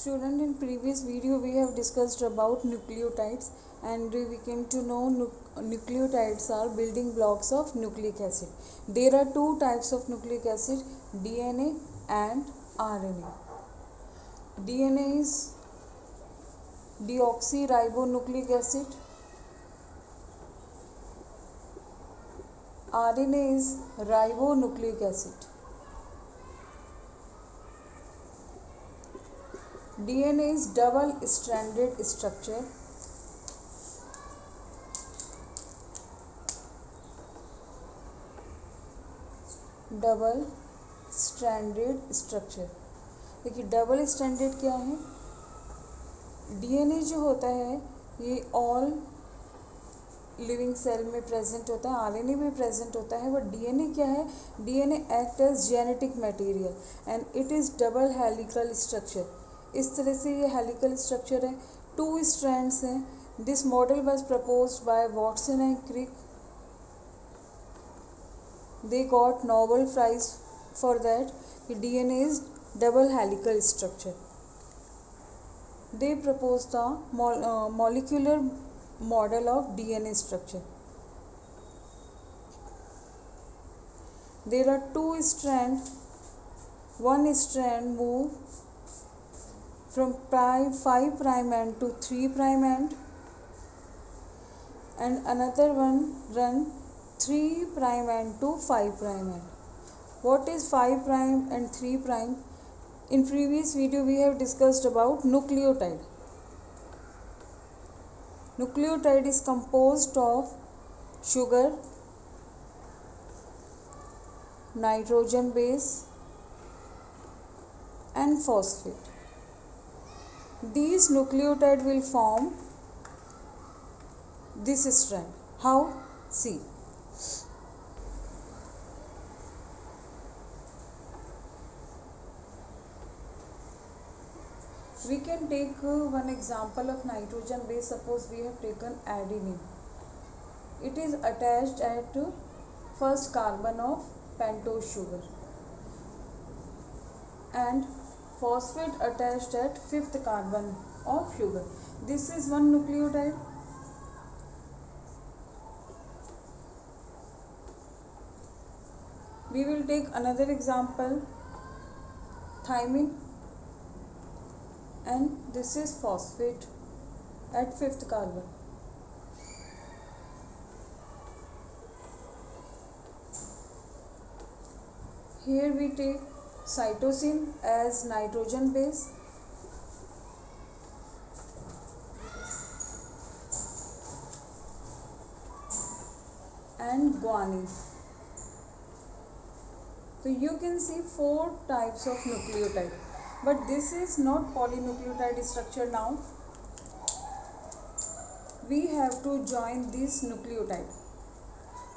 Student, in previous video we have discussed about nucleotides and we came to know nucleotides are building blocks of nucleic acid. There are two types of nucleic acid, DNA and RNA. DNA is deoxyribonucleic acid. RNA is ribonucleic acid. DNA is double-stranded structure. Double-stranded structure. देखिए double stranded क्या है. DNA जो होता है ये all living cell में present होता है, आरएनए भी प्रेजेंट होता है, बट डीएनए क्या है. DNA act as genetic material and it is double helical structure. इस तरह से ये हेलिकल स्ट्रक्चर है. टू स्ट्रैंड्स हैं. This model was proposed by Watson and Crick. They got Nobel Prize for that. DNA is double helical structure. They proposed the molecular model of DNA structure. There are two strands. One strand move from 5 prime end to 3 prime end, and another one run 3 prime end to 5 prime end. What is 5 prime and 3 prime? In previous video we have discussed about nucleotide. Nucleotide is composed of sugar, nitrogen base and phosphate. These nucleotide will form this strand. How? See. We can take one example of nitrogen base. Suppose we have taken adenine. It is attached at first carbon of pentose sugar and phosphate attached at fifth carbon of sugar. This is one nucleotide. We will take another example, thymine, and this is phosphate at fifth carbon. Here we take cytosine as nitrogen base and guanine. So you can see 4 types of nucleotide. But this is not polynucleotide structure now. We have to join this nucleotide.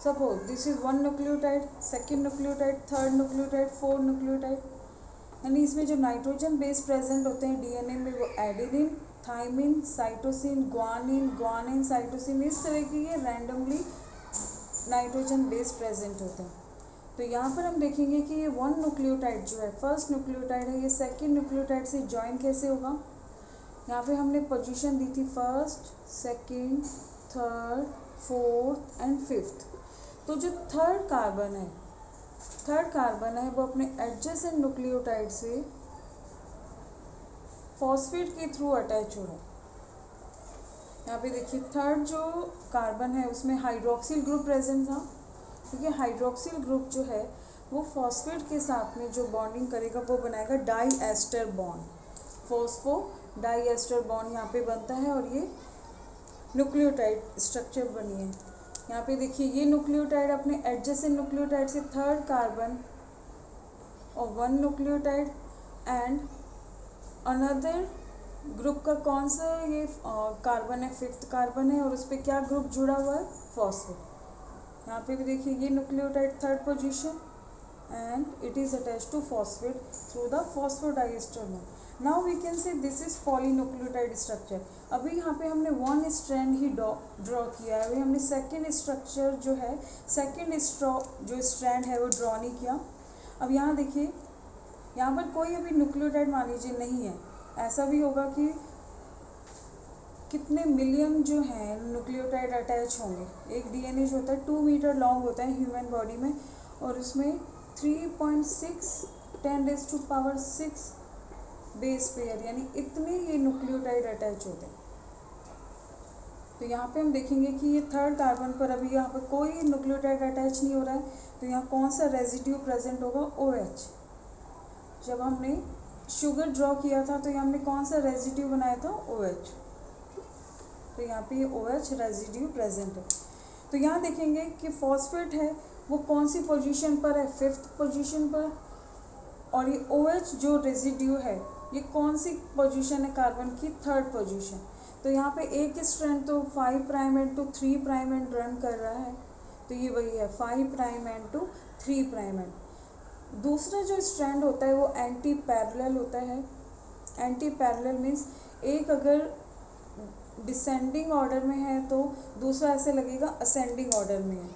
Suppose this is one nucleotide, second nucleotide, third nucleotide, fourth nucleotide. यानी इसमें जो nitrogen base present होते हैं DNA में वो adenine, thymine, cytosine, guanine, cytosine, इस तरह की ये रैंडमली नाइट्रोजन बेस प्रेजेंट होते हैं. तो यहाँ पर हम देखेंगे कि ये वन न्यूक्लियोटाइड जो है, फर्स्ट न्यूक्लियोटाइड है, ये सेकंड न्यूक्लियोटाइड से ज्वाइन कैसे होगा. यहाँ पे हमने पोजीशन दी थी first, second, third, fourth and fifth. तो जो थर्ड कार्बन है वो अपने एडजेसेंट न्यूक्लियोटाइड से फॉस्फेट के थ्रू अटैच हो रहा है. यहाँ पे देखिए थर्ड जो कार्बन है उसमें हाइड्रोक्सिल ग्रुप प्रेजेंट था. क्योंकि हाइड्रोक्सिल ग्रुप जो है वो फॉस्फेट के साथ में जो बॉन्डिंग करेगा वो बनाएगा die ester bond. Phospho die ester bond यहाँ पे बनता है और ये न्यूक्लियोटाइड स्ट्रक्चर बनी है. यहाँ पे देखिए ये न्यूक्लियोटाइड अपने एडजेसेंट न्यूक्लियोटाइड से थर्ड कार्बन और one nucleotide and another group का कौन सा ये कार्बन है, फिफ्थ कार्बन है और उस पर क्या ग्रुप जुड़ा हुआ है, फॉस्फेट. यहाँ पे भी देखिए ये nucleotide third position and it is attached to phosphate through the phosphodiester bond. Now we can say this is polynucleotide structure. अभी यहाँ पे हमने वन स्ट्रैंड ही ड्रॉ किया है. अभी हमने सेकेंड स्ट्रक्चर जो है, सेकेंड जो स्ट्रैंड है वो ड्रॉ नहीं किया. अब यहाँ देखिए यहाँ पर कोई अभी न्यूक्लियोटाइड मान लीजिए नहीं है, ऐसा भी होगा कि कितने मिलियन जो हैं न्यूक्लियोटाइड अटैच होंगे। एक डीएनए जो होता है 2 मीटर लॉन्ग होता है ह्यूमन बॉडी में, और उसमें 3.6 10⁻⁶ बेस पेयर, यानी इतने ये न्यूक्लियोटाइड अटैच होते हैं। तो यहाँ पे हम देखेंगे कि ये थर्ड कार्बन पर अभी यहाँ पर कोई न्यूक्लियोटाइड अटैच नहीं हो रहा है, तो यहाँ कौन सा रेजिड्यू प्रेजेंट होगा? OH। जब हमने शुगर ड्रॉ किया था तो यहाँ हमने कौन सा रेजिड्यू बनाया था? OH। तो यहाँ पे ये OH रेजिड्यू प्रेजेंट है। तो यहाँ देखेंगे कि फॉस्फेट है वो कौन सी पोजीशन पर है? 5th पोजीशन पर। और ये OH जो रेजिड्यू है ये कौन सी पोजीशन है कार्बन की? 3rd position. तो यहाँ पे एक स्ट्रैंड तो 5 prime end to 3 prime end run कर रहा है, तो ये वही है 5 prime end to 3 prime end. दूसरा जो स्ट्रैंड होता है वो एंटी पैरेलल होता है। एंटी पैरेलल मीन्स एक अगर डिसेंडिंग ऑर्डर में है तो दूसरा ऐसे लगेगा असेंडिंग ऑर्डर में है।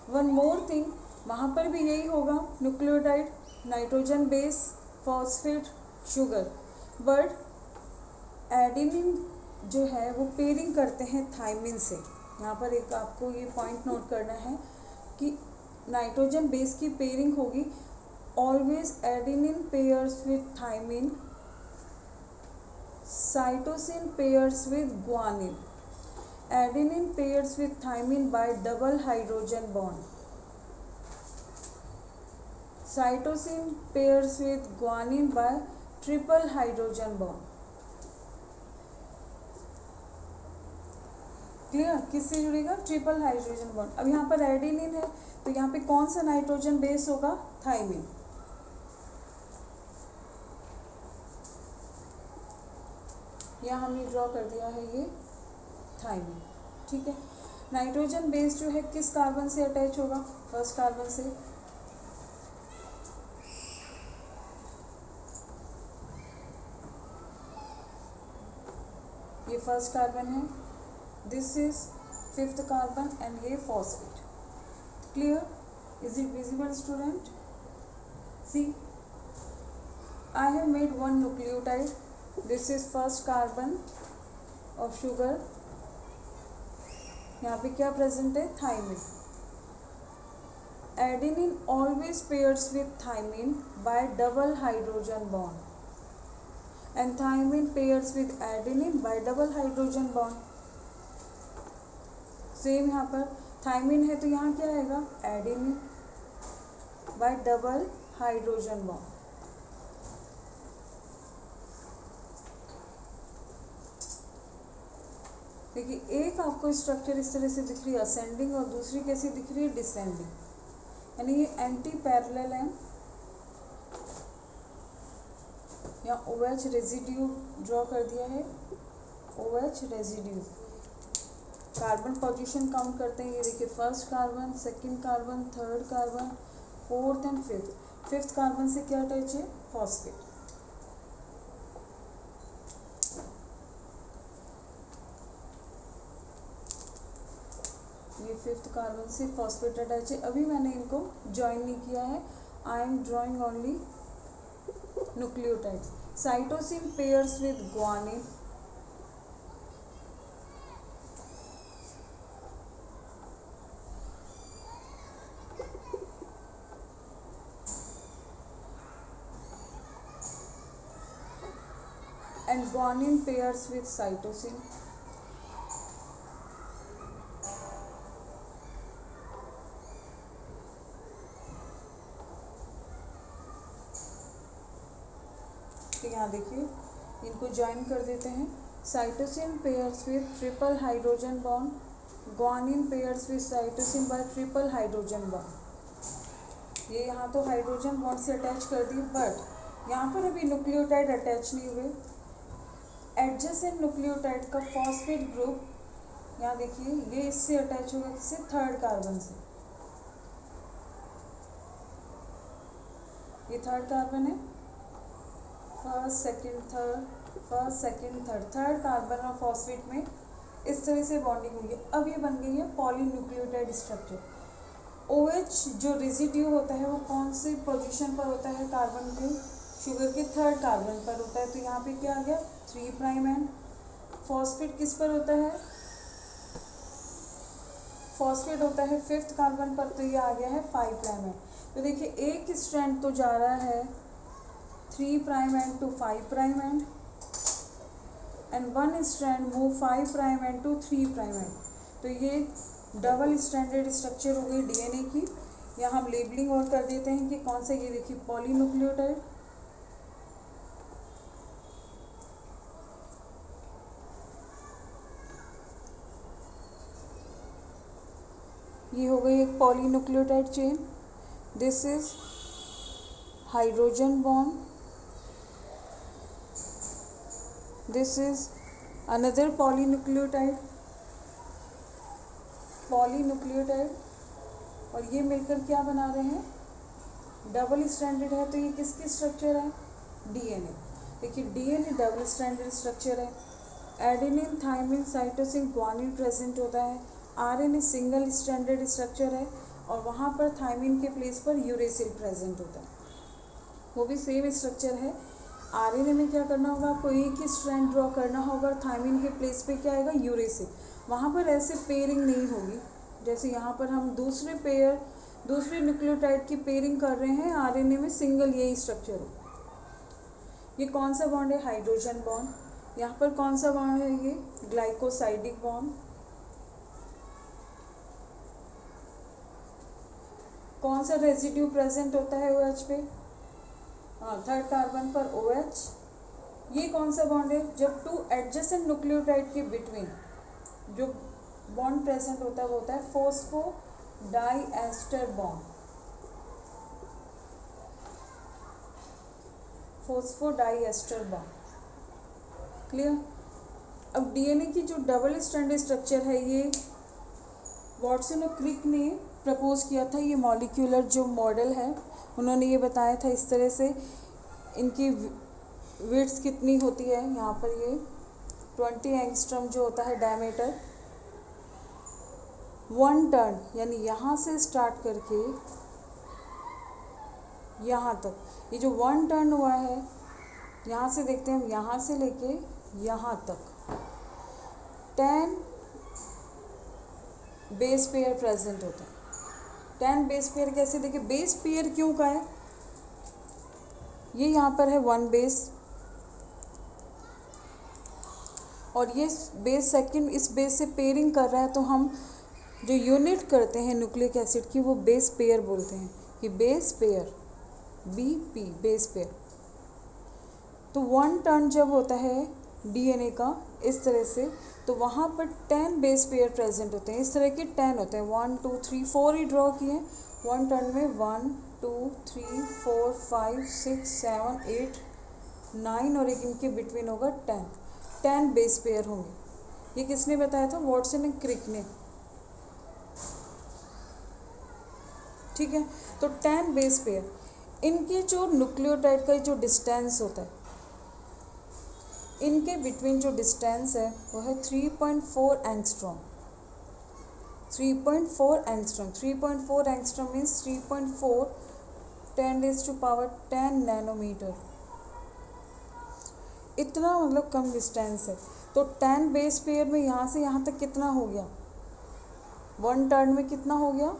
वन मोर थिंग, वहाँ पर भी यही होगा, nucleotide nitrogen base phosphate sugar, but adenine जो है वो पेयरिंग करते हैं थायमिन से। यहाँ पर एक आपको ये पॉइंट नोट करना है कि नाइट्रोजन बेस की पेयरिंग होगी always adenine pairs with thymine, cytosine pairs with guanine, adenine pairs with thymine by double hydrogen bond, cytosine pairs with guanine by triple hydrogen bond. Clear? किससे जुड़ेगा? Triple hydrogen bond. अब यहाँ पर adenine है तो यहाँ पे कौन सा नाइट्रोजन बेस होगा? थायमिन। यहाँ हमने ड्रॉ कर दिया है ये थायमिन, ठीक है। नाइट्रोजन बेस जो है किस कार्बन से अटैच होगा? फर्स्ट कार्बन से। ये फर्स्ट कार्बन है, this is 5th carbon and ये phosphate. Clear? Is it visible student? See, I have made one nucleotide, this is first carbon of sugar. यहाँ पे क्या प्रेजेंट है? Thymine. Adenine always pairs with thymine by double hydrogen bond and thymine pairs with adenine by double hydrogen bond। Same यहाँ पर thymine है तो यहाँ क्या आएगा? Adenine by double hydrogen bond. देखिए एक आपको स्ट्रक्चर इस तरह से दिख रही है असेंडिंग, और दूसरी कैसी दिख रही है? डिसेंडिंग, यानी ये एंटी पैरेलल है। यहाँ OH रेजिड्यू ड्रॉ कर दिया है, OH residue. Carbon position count करते हैं, ये देखिए first carbon, second carbon, third carbon, 4th and 5th। 5th carbon से क्या अटैच है? फॉस्फेट। ये 5th कार्बन से फॉस्फेट अटैच है। अभी मैंने इनको ज्वाइन नहीं किया है, I am drawing only nucleotides। Cytosine pairs with guanine, and guanine pairs with cytosine। तो यहाँ देखिए इनको ज्वाइन कर देते हैं। Cytosine pairs with triple hydrogen bond, guanine pairs with cytosine bye triple hydrogen bond. ये यहाँ तो हाइड्रोजन बॉन्ड से अटैच कर दी, बट यहाँ पर अभी न्यूक्लियोटाइड अटैच नहीं हुए। एडजेसेंट न्यूक्लियोटाइड का फॉस्फेट ग्रुप यहाँ देखिए ये इससे अटैच होगा, किससे? 3rd कार्बन से। ये 3rd कार्बन है, first second third, first second third, 3rd carbon और फॉस्फेट में इस तरह से बॉन्डिंग हुई है। अब ये बन गई है पॉलीन्यूक्लियोटाइड स्ट्रक्चर। OH जो रेजिड्यू होता है वो कौन सी पोजीशन पर होता है कार्बन के? शुगर के थर्ड कार्बन पर होता है, तो यहाँ पे क्या आ गया 3 प्राइम एंड। फॉस्फेट किस पर होता है, फॉस्फेट होता है फिफ्थ कार्बन पर, तो ये आ गया है 5 प्राइम एंड। तो देखिए एक स्ट्रैंड तो जा रहा है 3 prime end to 5 prime end, end one strand move 5 prime end to 3 prime end. तो ये डबल स्ट्रैंडेड स्ट्रक्चर हो गई डीएनए की। यहाँ हम लेबलिंग और कर देते हैं कि कौन से, ये देखिए पॉलीन्यूक्लियोटाइड, ये हो गई एक polynucleotide chain. This is hydrogen bond, this is another polynucleotide, और ये मिलकर क्या बना रहे हैं, डबल स्ट्रैंडेड है। तो ये किसकी स्ट्रक्चर है, डीएनए। देखिए डीएनए डबल स्ट्रैंडेड स्ट्रक्चर है। Adenine, thymine, cytosine, guanine present होता है। आरएनए सिंगल स्ट्रैंडेड स्ट्रक्चर है, और वहाँ पर थाइमिन के प्लेस पर यूरेसिल प्रेजेंट होता है, वो भी सेम स्ट्रक्चर है। आरएनए में क्या करना होगा, आपको एक ही स्ट्रैंड ड्रॉ करना होगा, थाइमिन के प्लेस पे क्या आएगा, यूरेसिल। वहाँ पर ऐसे पेयरिंग नहीं होगी जैसे यहाँ पर हम दूसरे न्यूक्लियोटाइड की पेयरिंग कर रहे हैं, आरएनए में सिंगल यही स्ट्रक्चर हो। ये कौन सा बॉन्ड है, हाइड्रोजन बॉन्ड। यहाँ पर कौन सा बॉन्ड है, ये ग्लाइकोसाइडिक बॉन्ड। कौन सा रेजिड्यू प्रेजेंट होता है OH पे, हाँ थर्ड कार्बन पर OH। ये कौन सा बॉन्ड है, जब टू एडजेसेंट न्यूक्लियोटाइड के बिटवीन जो बॉन्ड प्रेजेंट होता है वो होता है phosphodiester bond, phosphodiester bond. Clear. अब डीएनए की जो डबल स्ट्रैंडेड स्ट्रक्चर है, ये वॉटसन और क्रिक ने प्रपोज किया था। ये मॉलिक्यूलर जो मॉडल है, उन्होंने ये बताया था इस तरह से। इनकी विड्थ कितनी होती है, यहाँ पर ये 20 एंगस्ट्रॉम जो होता है डायमीटर। 1 टर्न, यानी यहाँ से स्टार्ट करके यहाँ तक, ये जो 1 टर्न हुआ है, यहाँ से देखते हैं हम, यहाँ से लेके यहाँ तक 10 बेस पेयर प्रेजेंट होता है। 10 बेस पेयर कैसे, देखिए बेस पेयर क्यों का है, ये यहाँ पर है 1 बेस, और ये बेस सेकंड इस बेस से पेयरिंग कर रहा है, तो हम जो यूनिट करते हैं न्यूक्लिक एसिड की वो बेस पेयर बोलते हैं, कि base pair BP, base pair. तो 1 टर्न जब होता है डीएनए का इस तरह से, तो वहाँ पर 10 बेस पेयर प्रेजेंट होते हैं। इस तरह के 10 होते हैं, 1 2 3 4 ही ड्रॉ किए 1 टर्न में, 1 2 3 4 5 6 7 8 9, और एक इनके बिटवीन होगा 10 बेस पेयर होंगे। ये किसने बताया था, वॉटसन एंड क्रिक ने। ठीक है, तो 10 बेस पेयर। इनके जो न्यूक्लियोटाइड का जो डिस्टेंस होता है, इनके बिटवीन जो डिस्टेंस है वो है 3.4 angstrom. 3.4 angstrom, 3.4 angstrom means 3.4 10⁻10 nanometer. इतना मतलब कम डिस्टेंस है। तो 10 बेस पेयर में यहाँ से यहाँ तक कितना हो गया, 1 टर्न में कितना हो गया,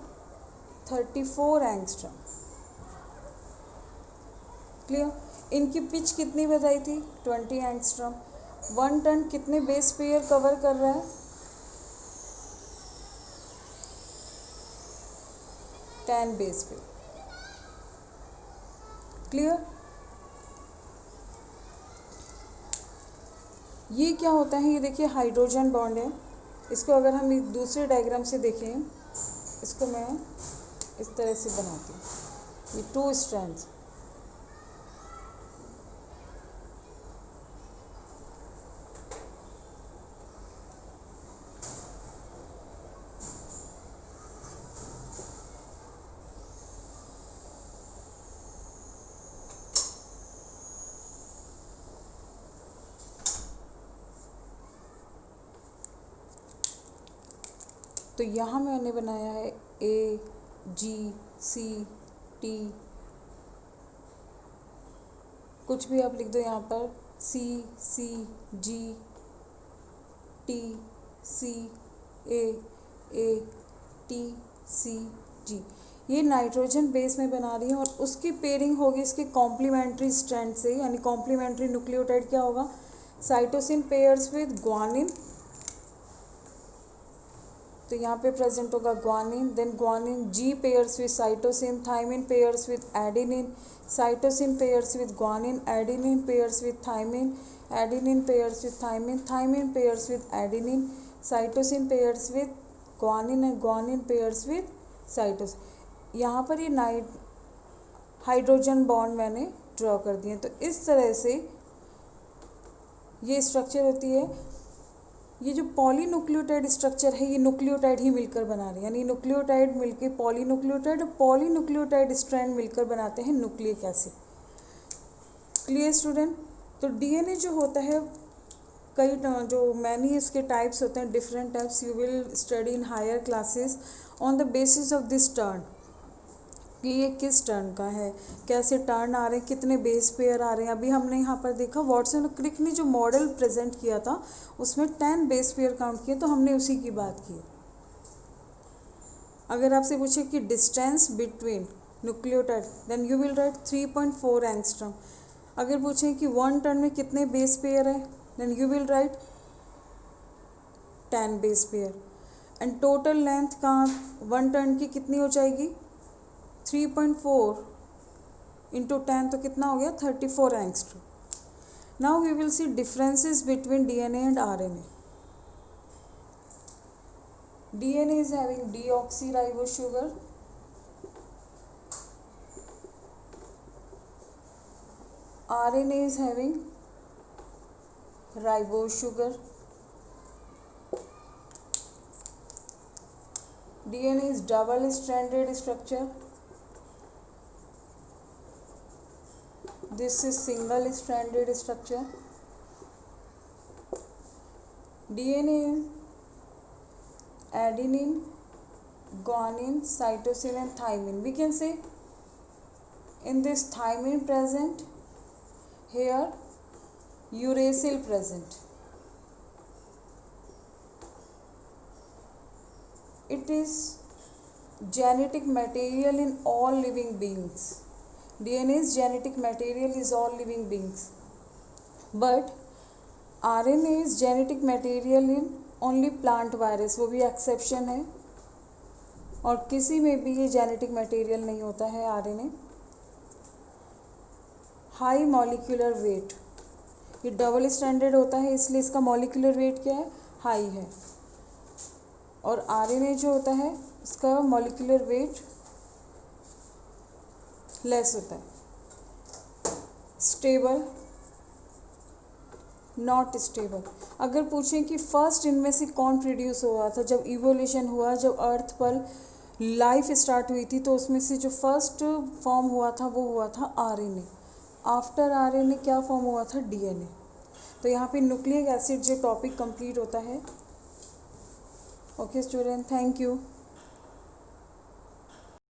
34 एंगस्ट्रॉम। क्लियर। इनकी पिच कितनी बताई थी, 20 एंगस्ट्रॉम। 1 टन कितने बेस पेयर कवर कर रहा है, 10 बेस पेयर। क्लियर। ये क्या होता है, ये देखिए हाइड्रोजन बॉन्ड है। इसको अगर हम एक दूसरे डायग्राम से देखें, इसको मैं इस तरह से बनाती हूँ, ये 2 स्ट्रैंड्स। तो यहाँ मैंने बनाया है AGCT, कुछ भी आप लिख दो यहाँ पर, सी सी G T C A T C जी, ये नाइट्रोजन बेस में बना रही है और उसकी पेयरिंग होगी इसके कॉम्प्लीमेंट्री स्ट्रैंड से, यानी कॉम्प्लीमेंट्री न्यूक्लियोटाइड क्या होगा, साइटोसिन पेयर्स विद ग्वानिन, तो यहाँ पे प्रेजेंट होगा guanine, then guanine G pairs with cytosine, thymine pairs with adenine, cytosine pairs with guanine, adenine pairs with thymine, adenine pairs with thymine, thymine pairs with adenine, cytosine pairs with guanine and guanine pairs with cytosine. यहाँ पर ये hydrogen bond मैंने draw कर दिए। तो इस तरह से ये स्ट्रक्चर होती है। ये जो पॉलीन्यूक्लियोटाइड स्ट्रक्चर है ये न्यूक्लियोटाइड ही मिलकर बना रहे हैं, यानी न्यूक्लियोटाइड मिलकर पॉलीन्यूक्लियोटाइड और पॉलीन्यूक्लियोटाइड स्ट्रैंड मिलकर बनाते हैं न्यूक्लिक एसिड। Clear student? तो डीएनए जो होता है कई जो मैनी इसके टाइप्स होते हैं, different types, you will study in higher classes on the basis of this turn, कि ये किस टर्न का है, कैसे टर्न आ रहे हैं, कितने बेस पेयर आ रहे हैं। अभी हमने यहाँ पर देखा वाटसन और क्रिक ने जो मॉडल प्रेजेंट किया था उसमें 10 बेस पेयर काउंट किए, तो हमने उसी की बात की। अगर आपसे पूछे कि distance between nucleotide, then you will write 3.4 angstrom. अगर पूछें कि 1 टर्न में कितने बेस पेयर है, then you will write 10 base pair. And total length कहाँ 1 टर्न की कितनी हो जाएगी, 3.4 इंटू 10 तो कितना हो गया, 34 angstrom. Now we will see differences between DNA and RNA. DNA is having deoxyribose sugar, RNA is having ribose sugar, DNA is double stranded structure, this is single stranded structure. DNA is adenine, guanine, cytosine and thymine. We can say in this thymine present, here uracil present. It is genetic material in all living beings. DNA is genetic material is all living beings, but RNA is genetic material in only plant virus, वो भी exception है, और किसी में भी ये genetic material नहीं होता है आरएनए। हाई मॉलिक्यूलर वेट, ये डबल स्टैंडर्ड होता है इसलिए इसका मॉलिक्यूलर वेट क्या है, हाई है, और आरएनए जो होता है इसका मॉलिक्यूलर वेट लेस होता है। Stable, not stable. अगर पूछें कि फर्स्ट इनमें से कौन प्रोड्यूस हुआ था, जब इवोल्यूशन हुआ, जब अर्थ पर लाइफ स्टार्ट हुई थी, तो उसमें से जो फर्स्ट फॉर्म हुआ था वो हुआ था आरएनए। आफ्टर आरएनए क्या फॉर्म हुआ था, डीएनए। तो यहाँ पे न्यूक्लिक एसिड जो टॉपिक कंप्लीट होता है। Okay student, thank you.